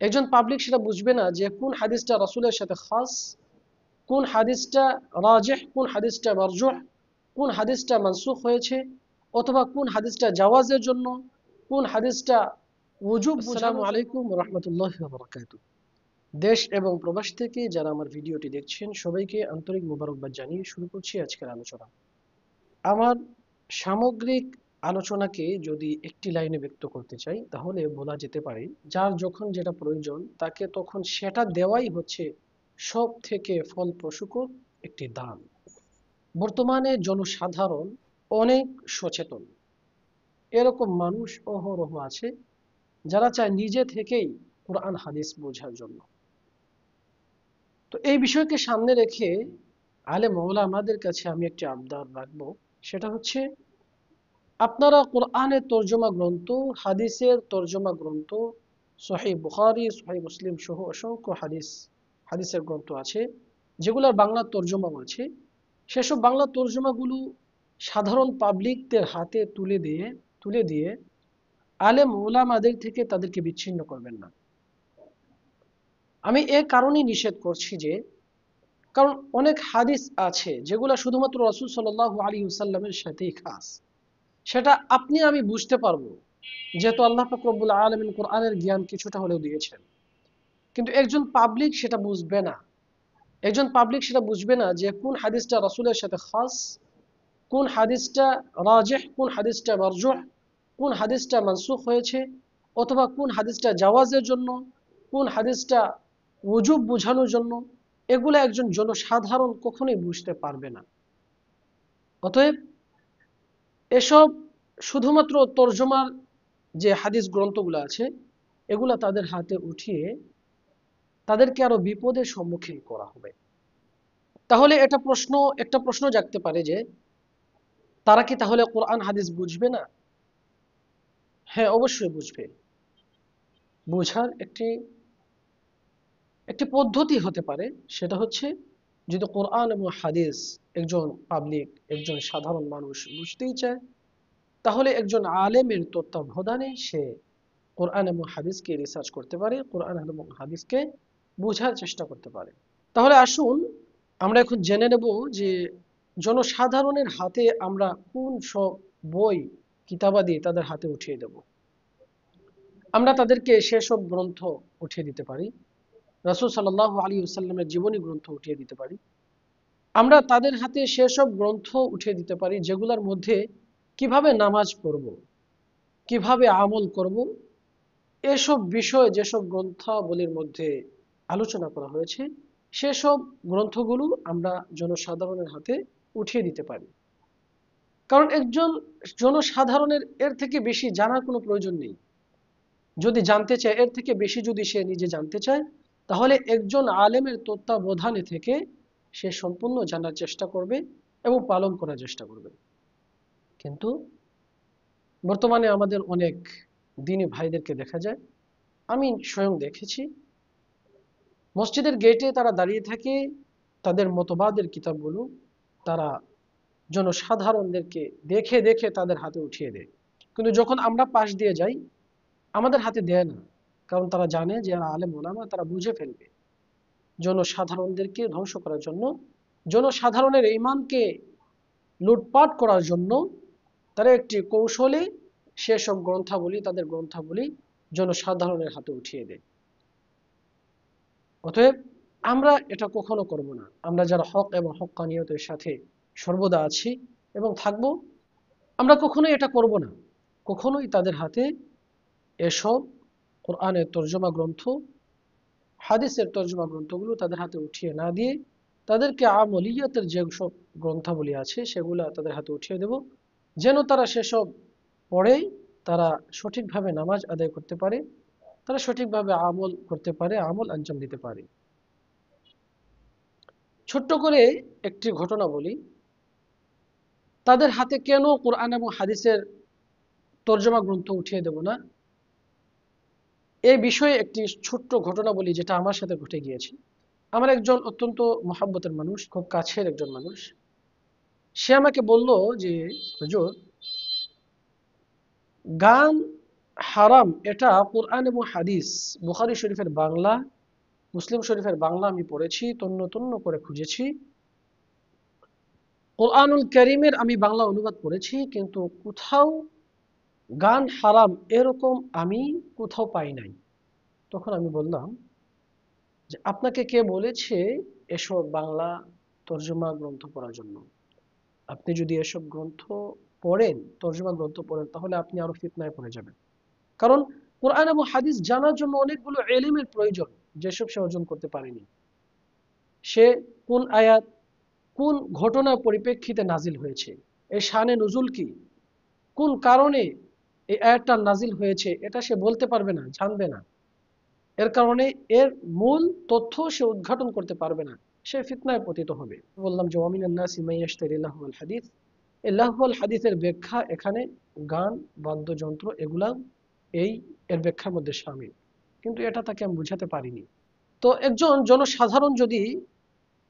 একজন পাবলিক সেটা বুঝবে না যে কোন হাদিসটা রাসূলের সাথে খাস, কোন হাদিসটা রাজিহ, কোন হাদিসটা মারজুহ, কোন হাদিসটা মানসুখ হয়েছে, অথবা কোন হাদিসটা জাওয়াজের জন্য, কোন হাদিসটা ওজুব। আসসালামু আলাইকুম ওয়া রাহমাতুল্লাহি ওয়া বারাকাতুহু। দেশ এবং প্রবাস থেকে যারা আমার ভিডিওটি দেখছেন সবাইকে আন্তরিক মোবারকবাদ জানিয়ে শুরু করছি আজকের আলোচনা। আমার সামগ্রিক আলোচনাকে যদি একটি লাইনে ব্যক্ত করতে চাই তাহলে বলা যেতে পারে, যার যখন যেটা প্রয়োজন তাকে তখন সেটা দেওয়াই হচ্ছে সব থেকে ফলপ্রসূকর একটি দান। বর্তমানে জনসাধারণ অনেক সচেতন, এরকম মানুষ অহরহ আছে যারা চায় নিজে থেকেই কোরআন হাদিস বোঝার জন্য। তো এই বিষয়কে সামনে রেখে আলেম ওলামাদের কাছে আমি একটি আবদার রাখবো, সেটা হচ্ছে আপনারা কোরআনের তর্জমা গ্রন্থ, হাদিসের তর্জমা গ্রন্থ, সহিহ বুখারী, সহিহ মুসলিম সহ অসংখ্য হাদিসের গ্রন্থ আছে যেগুলোর বাংলা তর্জমাও আছে, সেসব বাংলা তর্জমাগুলো সাধারণ পাবলিকদের হাতে তুলে দিয়ে আলেম ওলামাদের থেকে তাদেরকে বিচ্ছিন্ন করবেন না। আমি এ কারণেই নিষেধ করছি যে, কারণ অনেক হাদিস আছে যেগুলো শুধুমাত্র রাসূল সাল্লাল্লাহু আলাইহি ওয়াসাল্লামের সাথেই খাস, সেটা আপনি আমি বুঝতে পারবো যেহেতু আল্লাহ পাক রব্বুল আলামিন কোরআনের জ্ঞান কিছুটা হলেও দিয়েছেন। কিন্তু একজন পাবলিক সেটা বুঝবে না। যে কোন হাদিসটা রাসূলের সাথে খাস, কোন হাদিসটা রাজিহ, কোন হাদিসটা মারজুহ, কোন হাদিসটা মানসুখ হয়েছে, অথবা কোন হাদিসটা জাওয়াজের জন্য, কোন হাদিসটা ওজুব বোঝানোর জন্য। এগুলো একজন জনসাধারণ কখনোই বুঝতে পারবে না। অতএব এসব শুধুমাত্র তর্জমার যে হাদিস গ্রন্থগুলো আছে এগুলা তাদের হাতে উঠিয়ে তাদেরকে আরো বিপদের সম্মুখীন করা হবে। তাহলে একটা প্রশ্ন জাগতে পারে যে, তারা কি তাহলে কোরআন হাদিস বুঝবে না? হ্যাঁ, অবশ্যই বুঝবে। বোঝার একটি একটি পদ্ধতি হতে পারে, সেটা হচ্ছে যদি কোরআন এবং হাদিস একজন পাবলিক, একজন সাধারণ মানুষ বুঝতেই চায়, তাহলে একজন আলেমের তত্ত্বাবধানে সে কোরআন এবং হাদিসকে রিসার্চ করতে পারে, কোরআন এবং হাদিসকে বোঝার চেষ্টা করতে পারে। তাহলে আসুন আমরা এখন জেনে নেব যে জনসাধারণের হাতে আমরা কোন সব বই কিতাবাদি তাদের হাতে উঠিয়ে দেব। আমরা তাদেরকে সেসব গ্রন্থ উঠিয়ে দিতে পারি, রাসূল সাল্লাল্লাহু আলাইহি ওয়াসাল্লামের জীবনী গ্রন্থ উঠিয়ে দিতে পারি। আমরা তাদের হাতে সেসব গ্রন্থ উঠিয়ে দিতে পারি যেগুলোর মধ্যে কিভাবে নামাজ পড়ব, কিভাবে আমল করব, এসব বিষয় যেসব গ্রন্থাবলীর মধ্যে আলোচনা করা হয়েছে সেসব গ্রন্থগুলো আমরা জনসাধারণের হাতে উঠিয়ে দিতে পারি। কারণ একজন জনসাধারণের এর থেকে বেশি জানার কোনো প্রয়োজন নেই। যদি জানতে চায়, এর থেকে বেশি যদি সে নিজে জানতে চায়, তাহলে একজন আলেমের তত্ত্বাবধানে থেকে সে সম্পূর্ণ জানার চেষ্টা করবে এবং পালন করার চেষ্টা করবে। কিন্তু বর্তমানে আমাদের অনেক দ্বীনি ভাইদেরকে দেখা যায়, আমি স্বয়ং দেখেছি, মসজিদের গেটে তারা দাঁড়িয়ে থাকে, তাদের মতবাদের কিতাবগুলো তারা জনসাধারণদেরকে দেখে দেখে তাদের হাতে উঠিয়ে দেয়। কিন্তু যখন আমরা পাশ দিয়ে যাই আমাদের হাতে দেয় না, কারণ তারা জানে যে আলেম ওলামা তারা বুঝে ফেলবে। জনসাধারণদেরকে ধ্বংস করার জন্য, জনসাধারণের ঈমানকে লুটপাট করার জন্য তারা একটি কৌশলে সেসব তাদের গ্রন্থাবলী জনসাধারণের হাতে উঠিয়ে দেয়। অতএব আমরা এটা কখনো করব না। আমরা যারা হক এবং হক্কানিয়তের সাথে সর্বদা আছি এবং থাকব, আমরা কখনোই এটা করব না। কখনোই তাদের হাতে এসব কোরআনের তর্জমা গ্রন্থ, হাদিসের তর্জমা গ্রন্থগুলো তাদের হাতে উঠিয়ে না দিয়ে তাদেরকে আমলিয়াতের যে সব গ্রন্থাবলী আছে সেগুলো তাদের হাতে উঠিয়ে দেব, যেন তারা সেসব পড়ে তারা সঠিকভাবে নামাজ আদায় করতে পারে, তারা সঠিকভাবে আমল করতে পারে, আমল আঞ্জাম দিতে পারে। ছোট্ট করে একটি ঘটনা বলি, তাদের হাতে কেন কোরআন এবং হাদিসের তর্জমা গ্রন্থ উঠিয়ে দেব না, এই বিষয়ে একটি ছোট্ট ঘটনা বলি যেটা আমার সাথে ঘটে গিয়েছে। আমার একজন অত্যন্ত মহাব্বতের মানুষ, খুব কাছের একজন মানুষ, সে আমাকে বলল যে হুজুর, গান হারাম এটা কোরআন এবং হাদিস, বুখারী শরীফের বাংলা, মুসলিম শরীফের বাংলা আমি পড়েছি, তন্ন তন্ন করে খুঁজেছি। কোরআনুল কারীমের আমি বাংলা অনুবাদ করেছি, কিন্তু কোথাও গান হারাম এরকম আমি কোথাও পাই নাই। তখন আমি বললাম যে আপনাকে কে বলেছে এসব বাংলা তর্জমা গ্রন্থ পড়ার জন্য? আপনি যদি এসব গ্রন্থ পড়েন, তর্জমা গ্রন্থ পড়েন, তাহলে আপনি আরো ফিতনায় পড়ে যাবেন। কারণ কোরআন এবং হাদিস জানার জন্য অনেকগুলো এলিমের প্রয়োজন, যেসব সে অর্জন করতে পারেনি। সে কোন আয়াত কোন ঘটনার পরিপ্রেক্ষিতে নাজিল হয়েছে, এর শানে নুজুল কি, কোন কারণে এই আয়াতটা নাজিল হয়েছে, এটা সে বলতে পারবে না, জানবে না। এর কারণে এর মূল তথ্য সে উদ্ঘাটন করতে পারবে না, সে ফিতনায় পতিত হবে। বললাম যে ওয়ামিনান নাসি মান ইয়াশতারি লাহওয়াল হাদিস, এই লাহওয়াল হাদিসের ব্যাখ্যা এখানে গান, বাদ্যযন্ত্র এগুলা এই এর ব্যাখ্যার মধ্যে শামিল, কিন্তু এটা তাকে আমি বুঝাতে পারিনি। তো একজন জনসাধারণ যদি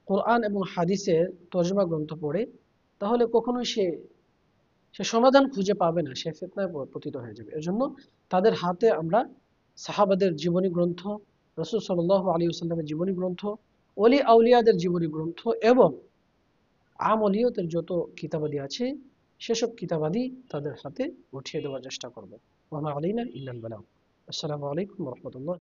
কোরআন এবং হাদিসের তর্জমা গ্রন্থ পড়ে, তাহলে কখনোই সে সে সমাধান খুঁজে পাবে না, সে ফিতনায় পতিত হয়ে যাবে। এজন্য তাদের হাতে আমরা সাহাবাদের জীবনী গ্রন্থ, রাসূল সাল্লাল্লাহু আলাইহি ওয়াসাল্লামের জীবনী গ্রন্থ, ওলি আউলিয়াদের জীবনী গ্রন্থ এবং আমলিয়তের যত কিতাবাদি আছে সেসব কিতাবাদি তাদের হাতে উঠিয়ে দেওয়ার চেষ্টা করব। ওয়া মা আলাইনা ইল্লাল বালাগ। আসসালামু আলাইকুম ওয়া রাহমাতুল্লাহ।